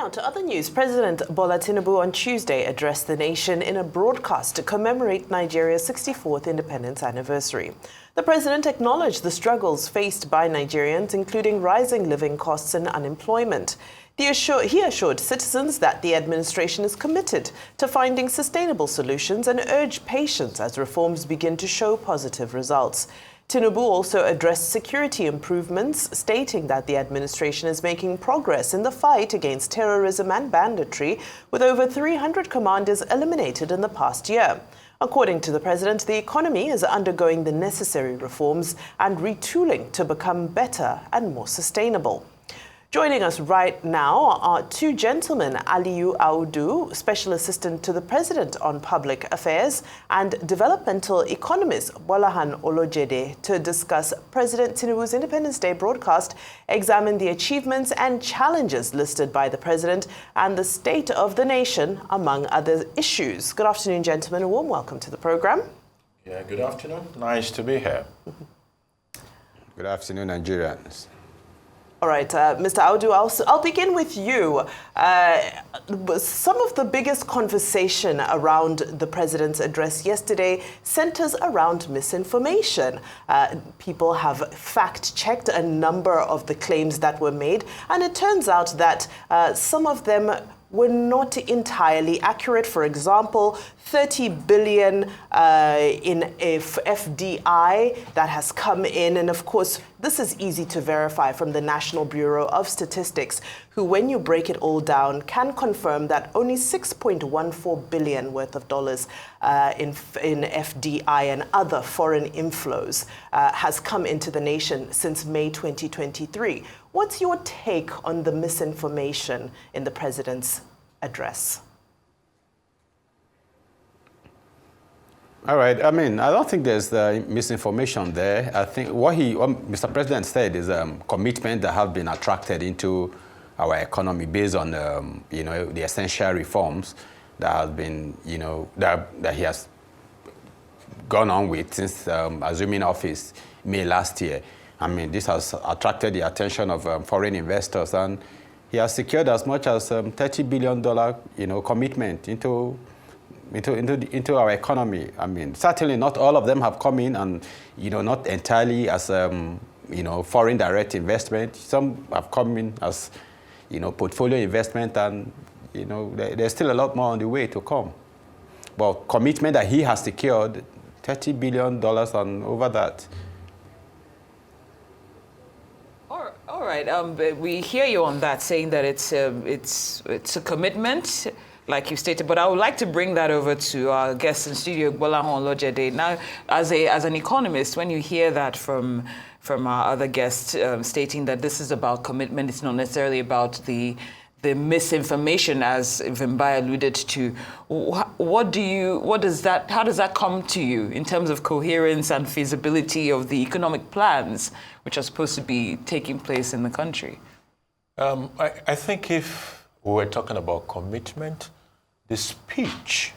Now to other news. President Bola Tinubu on Tuesday addressed the nation in a broadcast to commemorate Nigeria's 64th independence anniversary. The president acknowledged the struggles faced by Nigerians, including rising living costs and unemployment. He assured citizens that the administration is committed to finding sustainable solutions and urged patience as reforms begin to show positive results. Tinubu also addressed security improvements, stating that the administration is making progress in the fight against terrorism and banditry, with over 300 commanders eliminated in the past year. According to the president, the economy is undergoing the necessary reforms and retooling to become better and more sustainable. Joining us right now are two gentlemen, Aliyu Audu, Special Assistant to the President on Public Affairs, and developmental economist Gbolahan Olojede, to discuss President Tinubu's Independence Day broadcast, examine the achievements and challenges listed by the president, and the state of the nation, among other issues. Good afternoon, gentlemen. A warm welcome to the program. Yeah, good afternoon. Nice to be here. Good afternoon, Nigerians. All right, Mr. Audu, I'll begin with you. Some of the biggest conversation around the president's address yesterday centers around misinformation. People have fact-checked a number of the claims that were made, and it turns out that some of them were not entirely accurate. For example, 30 billion in FDI that has come in. And of course, this is easy to verify from the National Bureau of Statistics, who, when you break it all down, can confirm that only 6.14 billion worth of dollars in FDI and other foreign inflows has come into the nation since May 2023. What's your take on the misinformation in the president's address? All right. I mean, I don't think there's misinformation there. I think what Mr. President said is commitment that have been attracted into our economy based on, the essential reforms that have been, that he has gone on with since assuming office May last year. I mean, this has attracted the attention of foreign investors, and he has secured as much as $30 billion, commitment into our economy. I mean, certainly not all of them have come in, and not entirely as foreign direct investment. Some have come in as portfolio investment, and there's still a lot more on the way to come. But commitment that he has secured, $30 billion and over that. All right. We hear you on that, saying that it's a commitment, like you stated, but I would like to bring that over to our guest in studio, Gbolahan Olojede. Now, as an economist, when you hear that from our other guests stating that this is about commitment, it's not necessarily about the misinformation, as Vimbai alluded to. How does that come to you in terms of coherence and feasibility of the economic plans which are supposed to be taking place in the country? I think if we were talking about commitment, the speech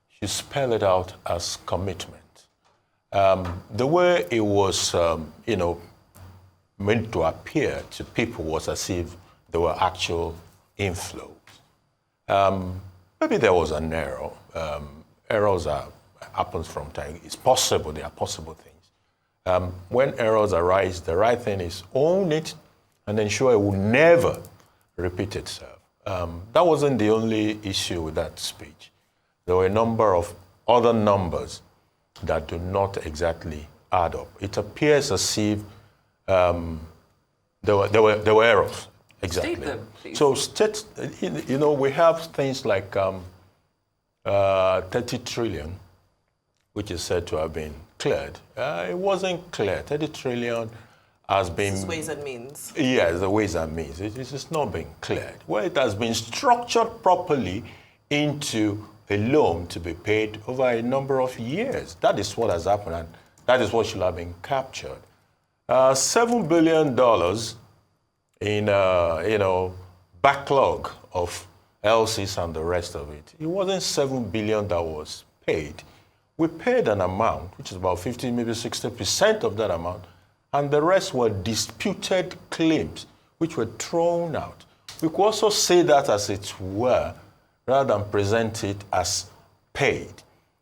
should spell it out as commitment. The way it was, meant to appear to people was as if there were actual inflows. Maybe there was an error. Errors happens from time. It's possible. There are possible things. When errors arise, the right thing is own it and ensure it will never repeat itself. That wasn't the only issue with that speech. There were a number of other numbers that do not exactly add up. It appears as if there were errors. Exactly. State them, please. So we have things like 30 trillion, which is said to have been cleared. It wasn't cleared. 30 trillion has been... This is Ways and Means. Yes, the Ways and Means. It is not being cleared. Well, it has been structured properly into a loan to be paid over a number of years. That is what has happened, and that is what should have been captured. $7 billion in backlog of LCs and the rest of it. It wasn't $7 billion that was paid. We paid an amount, which is about 50, maybe 60% of that amount, and the rest were disputed claims, which were thrown out. we could also say that as it were, rather than present it as paid.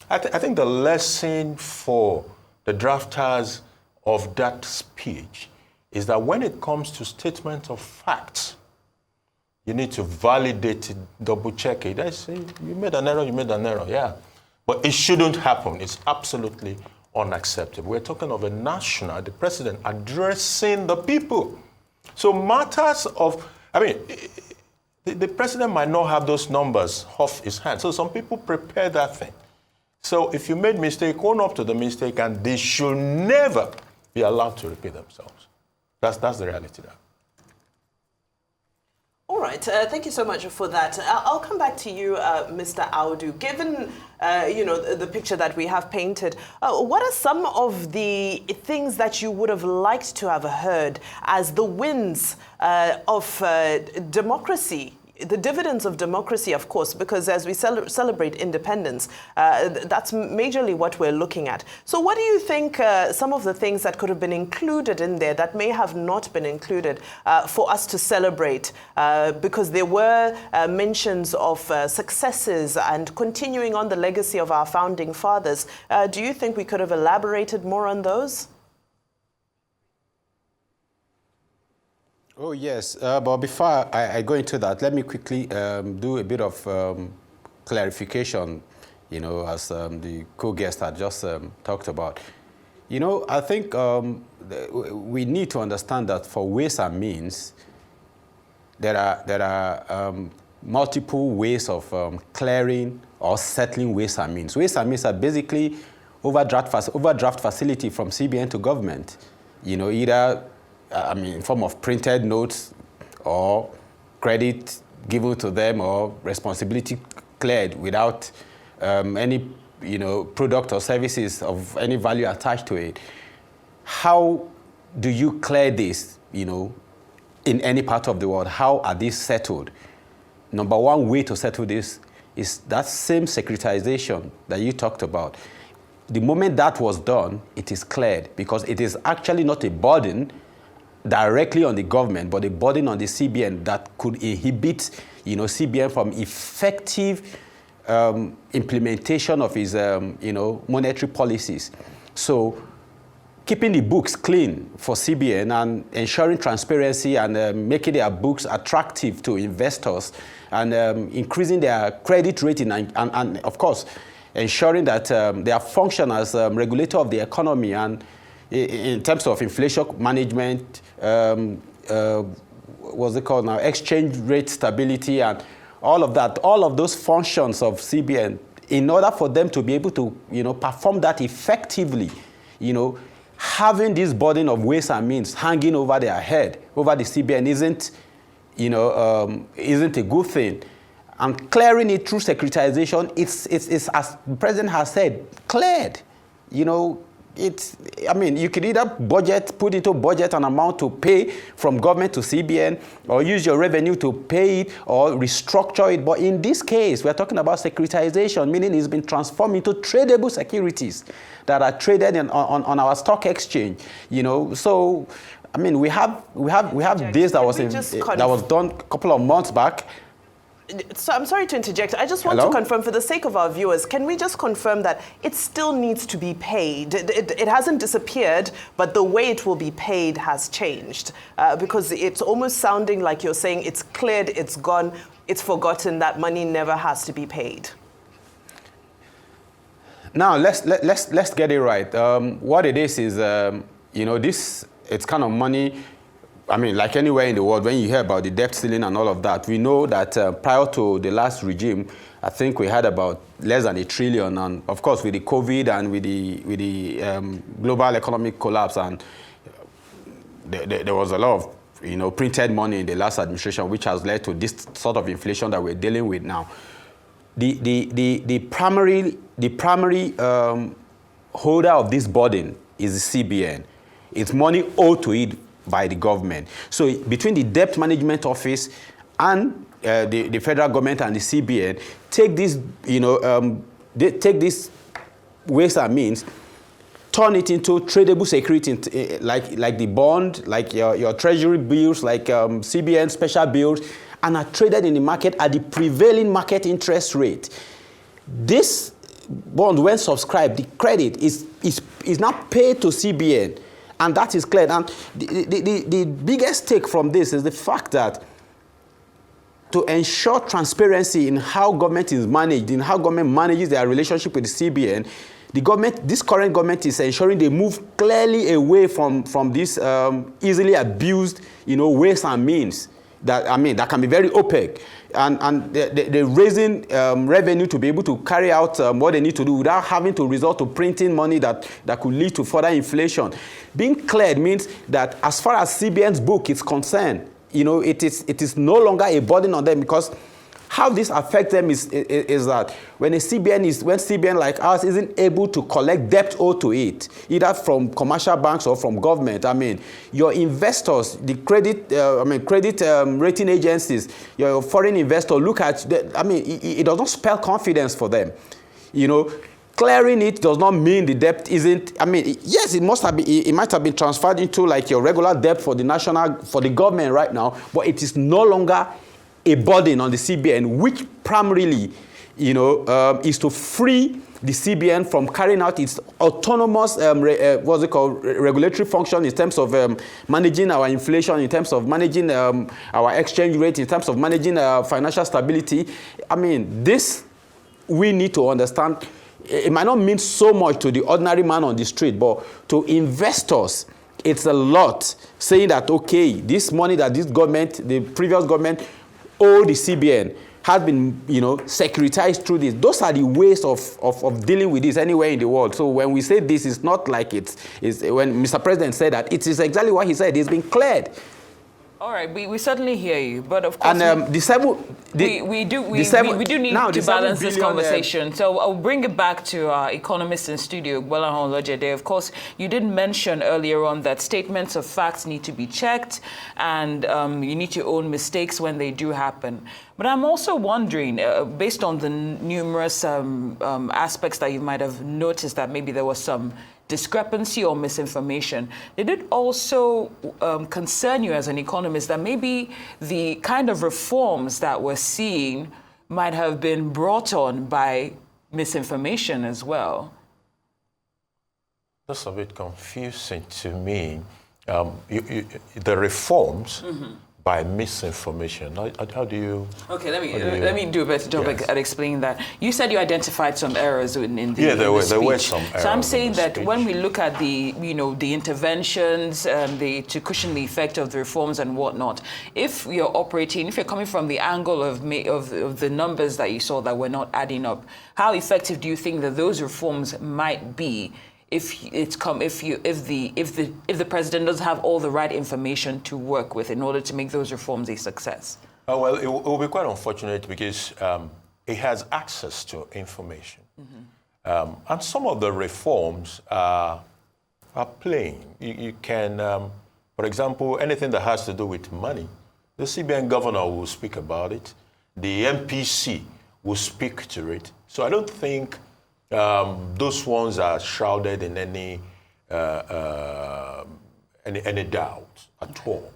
I think the lesson for the drafters of that speech is that when it comes to statement of facts, you need to validate it, double check it. I say, you made an error, yeah. But it shouldn't happen. It's absolutely unacceptable. We're talking of a national, the president addressing the people. So matters of, the president might not have those numbers off his hand. So some people prepare that thing. So if you made mistake, own up to the mistake, and they should never be allowed to repeat themselves. That's the reality there. All right. Thank you so much for that. I'll come back to you, Mr. Audu. Given, the picture that we have painted, what are some of the things that you would have liked to have heard as the wins of democracy? The dividends of democracy, of course, because as we celebrate independence, that's majorly what we're looking at. So what do you think some of the things that could have been included in there that may have not been included for us to celebrate? Because there were mentions of successes and continuing on the legacy of our founding fathers. Do you think we could have elaborated more on those? Oh, yes. But before I go into that, let me quickly do a bit of clarification, as the co-guest had just talked about. I think we need to understand that for ways and means, there are multiple ways of clearing or settling ways and means. Ways and means are basically overdraft facility from CBN to government. Either in form of printed notes or credit given to them or responsibility cleared without any, product or services of any value attached to it. How do you clear this, in any part of the world? How are these settled? Number one way to settle this is that same securitization that you talked about. The moment that was done, it is cleared because it is actually not a burden directly on the government, but a burden on the CBN that could inhibit, CBN from effective implementation of his, monetary policies. So, keeping the books clean for CBN and ensuring transparency and making their books attractive to investors and increasing their credit rating and of course, ensuring that they are function as regulator of the economy and in terms of inflation management, what's it called now, exchange rate stability and all of that, all of those functions of CBN, in order for them to be able to, perform that effectively, having this burden of ways and means hanging over their head, over the CBN isn't a good thing. And clearing it through securitization, it's as the president has said, cleared. You could either put into budget an amount to pay from government to CBN or use your revenue to pay it or restructure it. But in this case, we're talking about securitization, meaning it's been transformed into tradable securities that are traded on our stock exchange. So, we have this that was done a couple of months back. So I'm sorry to interject. I just want to confirm, for the sake of our viewers, can we just confirm that it still needs to be paid? It hasn't disappeared, but the way it will be paid has changed. Because it's almost sounding like you're saying it's cleared, it's gone, it's forgotten, that money never has to be paid. Now, let's get it right. What it is, it's kind of money. Like anywhere in the world, when you hear about the debt ceiling and all of that, we know that prior to the last regime, I think we had about less than $1 trillion. And of course, with the COVID and with the global economic collapse, and there was a lot of printed money in the last administration, which has led to this sort of inflation that we're dealing with now. The primary holder of this burden is the CBN. It's money owed to it by the government. So between the Debt Management Office and the federal government and the CBN, take this, take this ways and means turn it into tradable security, like the bond, like your treasury bills, like CBN special bills, and are traded in the market at the prevailing market interest rate. This bond, when subscribed, the credit is now paid to CBN, and that is clear. And the biggest take from this is the fact that to ensure transparency in how government is managed, in how government manages their relationship with the CBN, this current government is ensuring they move clearly away from this easily abused, ways and means that can be very opaque, and they're raising revenue to be able to carry out what they need to do without having to resort to printing money that could lead to further inflation. Being cleared means that as far as CBN's book is concerned, it is no longer a burden on them, because how this affects them is that when CBN like ours isn't able to collect debt owed to it, either from commercial banks or from government, your investors, the credit rating agencies, your foreign investor look at, it does not spell confidence for them. Clearing it does not mean the debt isn't, yes, it might have been transferred into like your regular debt for the government right now, but it is no longer a burden on the CBN, which primarily, is to free the CBN from carrying out its autonomous, regulatory function in terms of managing our inflation, in terms of managing our exchange rate, in terms of managing financial stability. This we need to understand. It might not mean so much to the ordinary man on the street, but to investors, it's a lot, saying that, okay, this money that this government, the previous government, owed the CBN has been, securitized through this. Those are the ways of dealing with this anywhere in the world. So when we say this, it's not like it's when Mr. President said that, it is exactly what he said. It's been cleared. All right, we certainly hear you, but of course, and we do need to balance this conversation. So I'll bring it back to our economist in studio, Gbolahan Olojede. Of course, you did mention earlier on that statements of facts need to be checked, and you need to own mistakes when they do happen. But I'm also wondering, based on the numerous aspects that you might have noticed, that maybe there was some discrepancy or misinformation, did it also concern you as an economist that maybe the kind of reforms that we're seeing might have been brought on by misinformation as well? That's a bit confusing to me. The reforms by misinformation. How do you? Okay, let me do a better job at explaining that. You said you identified some errors in the there were some errors. So I'm saying that when we look at the interventions to cushion the effect of the reforms and whatnot, if you're coming from the angle of the numbers that you saw that were not adding up, how effective do you think that those reforms might be? If the president doesn't have all the right information to work with in order to make those reforms a success? Well, it will be quite unfortunate because it has access to information. And some of the reforms are plain. You can, for example, anything that has to do with money, the CBN governor will speak about it. The MPC will speak to it. So I don't think those ones are shrouded in any doubt at all.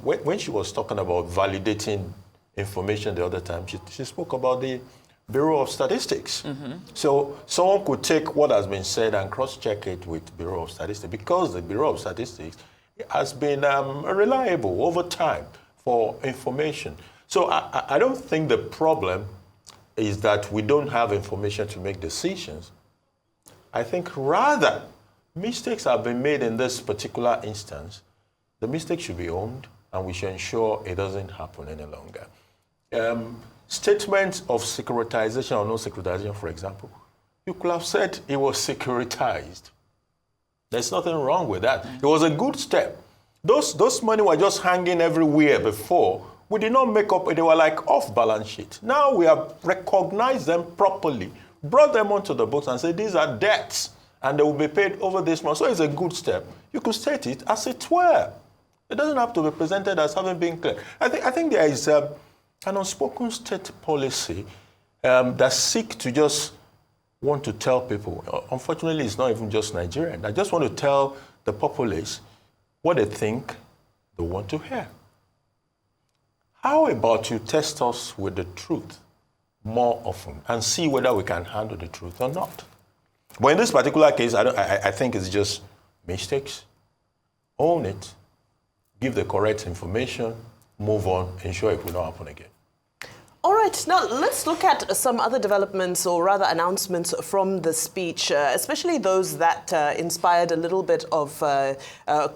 When she was talking about validating information the other time, she spoke about the Bureau of Statistics. So someone could take what has been said and cross-check it with Bureau of Statistics, because the Bureau of Statistics has been reliable over time for information. So I don't think the problem is that we don't have information to make decisions. I think rather mistakes have been made in this particular instance. The mistake should be owned, and we should ensure it doesn't happen any longer. Statements of securitization or no securitization, for example, you could have said it was securitized. There's nothing wrong with that. It was a good step. Those money were just hanging everywhere before. We did not make up, they were like off balance sheet. Now we have recognized them properly, brought them onto the books and said these are debts and they will be paid over this month. So it's a good step. You could state it as it were. It doesn't have to be presented as having been clear. I think there is an unspoken state policy that seek to just want to tell people, unfortunately, it's not even just Nigerian. I just want to tell the populace what they think they want to hear. How about you test us with the truth more often and see whether we can handle the truth or not? But in this particular case, I think it's just mistakes. Own it, give the correct information, move on, ensure it will not happen again. All right, now let's look at some other developments, or rather announcements from the speech, especially those that inspired a little bit of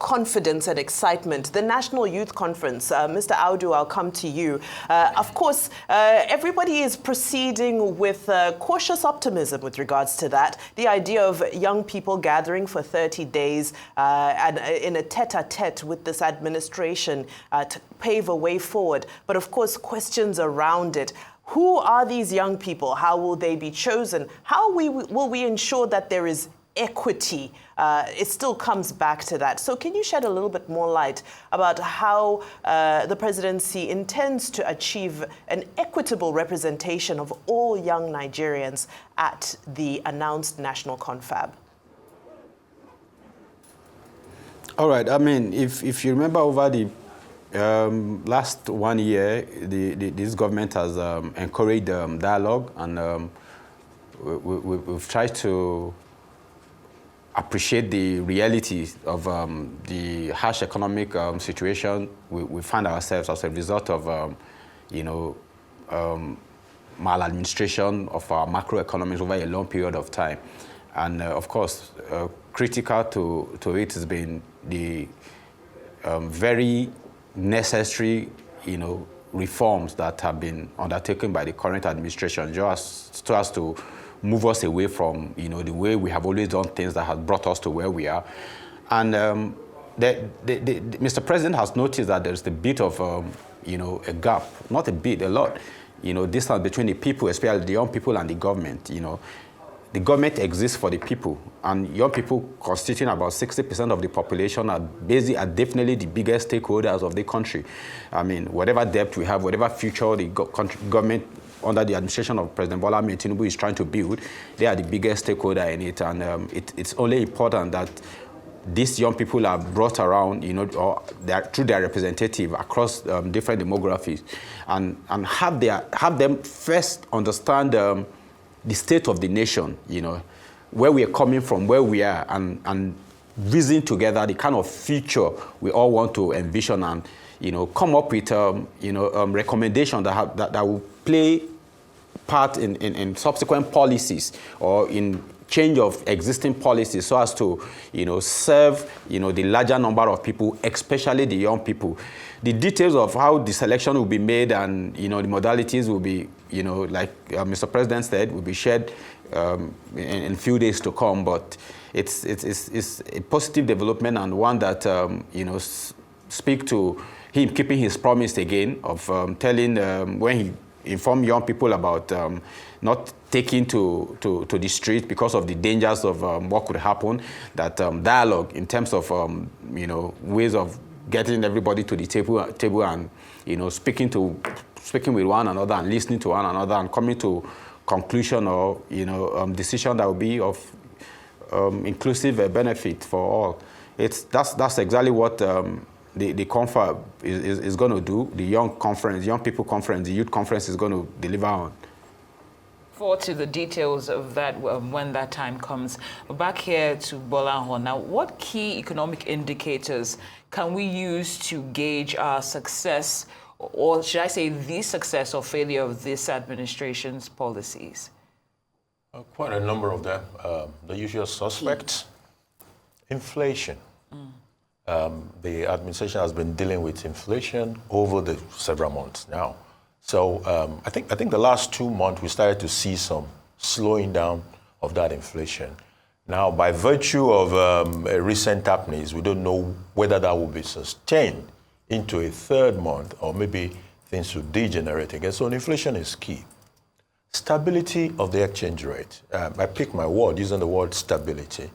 confidence and excitement. The National Youth Conference, Mr. Audu, I'll come to you. Of course, everybody is proceeding with cautious optimism with regards to that. The idea of young people gathering for 30 days and in a tete-a-tete with this administration to pave a way forward. But of course, questions around it. Who are these young people? How will they be chosen? How will we ensure that there is equity? It still comes back to that. So can you shed a little bit more light about how the presidency intends to achieve an equitable representation of all young Nigerians at the announced national confab? All right. I mean, if you remember over the last 1 year, this government has encouraged dialogue, and we've tried to appreciate the realities of the harsh economic situation we find ourselves as a result of, maladministration of our macroeconomics over a long period of time. And of course, critical to it has been the very necessary, reforms that have been undertaken by the current administration, just as to move us away from, the way we have always done things that has brought us to where we are. And Mr. President has noticed that there's a bit of, a gap, not a bit, a lot, distance between the people, especially the young people, and the government. The government exists for the people, and young people, constituting about 60% of the population, are definitely the biggest stakeholders of the country. I mean, whatever debt we have, whatever future the government under the administration of President Tinubu is trying to build, they are the biggest stakeholder in it, and it's only important that these young people are brought around, or through their representative across different demographies, and have them first understand the state of the nation, where we are coming from, where we are, and reason together the kind of future we all want to envision, and come up with recommendations that will play part in subsequent policies or in change of existing policies, so as to serve the larger number of people, especially the young people. The details of how the selection will be made and the modalities will be, like Mr. President said, will be shared in a few days to come. But it's a positive development, and one that speak to him keeping his promise again of telling when he informed young people about not taking to the street because of the dangers of what could happen, that dialogue in terms of ways of getting everybody to the table and speaking with one another and listening to one another and coming to conclusion or decision that will be of inclusive benefit for all. That's exactly what the confab is going to do. The young people conference, the youth conference is going to deliver on. Forward to the details of that when that time comes. Back here to Gbolahan. Now, what key economic indicators can we use to gauge our success, or should I say the success or failure of this administration's policies? Quite a number of them. The usual suspects. Inflation. The administration has been dealing with inflation over the several months now. So I think the last 2 months we started to see some slowing down of that inflation. Now, by virtue of recent happenings, we don't know whether that will be sustained into a third month, or maybe things will degenerate again. So inflation is key. Stability of the exchange rate. I pick my word using the word stability,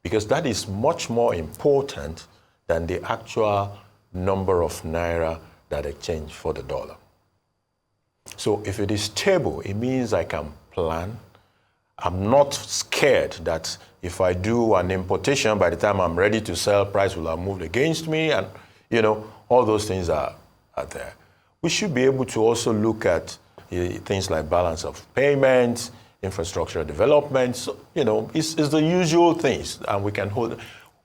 because that is much more important than the actual number of naira that exchange for the dollar. So if it is stable, it means I can plan, I'm not scared that if I do an importation, by the time I'm ready to sell, price will have moved against me, and all those things are there. We should be able to also look at things like balance of payments, infrastructure development. So, it's the usual things, and we can hold.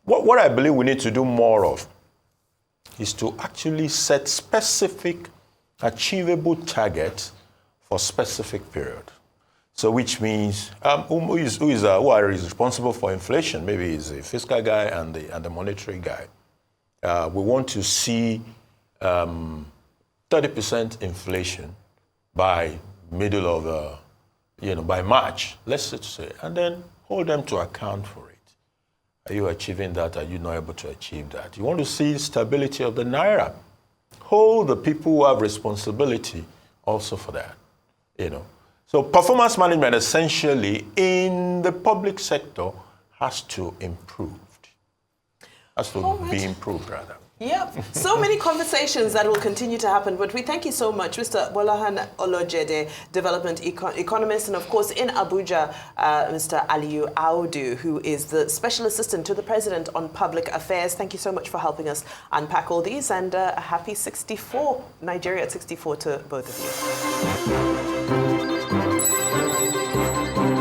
What I believe we need to do more of is to actually set specific, achievable targets for specific period. So, which means who is responsible for inflation? Maybe it's the fiscal guy and the monetary guy. We want to see 30% inflation by middle of by March, let's say, and then hold them to account for it. Are you achieving that? Are you not able to achieve that? You want to see stability of the naira. Hold the people who have responsibility also for that. So performance management essentially in the public sector has to improve. Has to be improved rather. Yep. So many conversations that will continue to happen, but we thank you so much, Mr. Gbolahan Olojede, development economist, and of course in Abuja, Mr. Aliyu Audu, who is the special assistant to the president on public affairs. Thank you so much for helping us unpack all these, and a happy 64, Nigeria at 64 to both of you.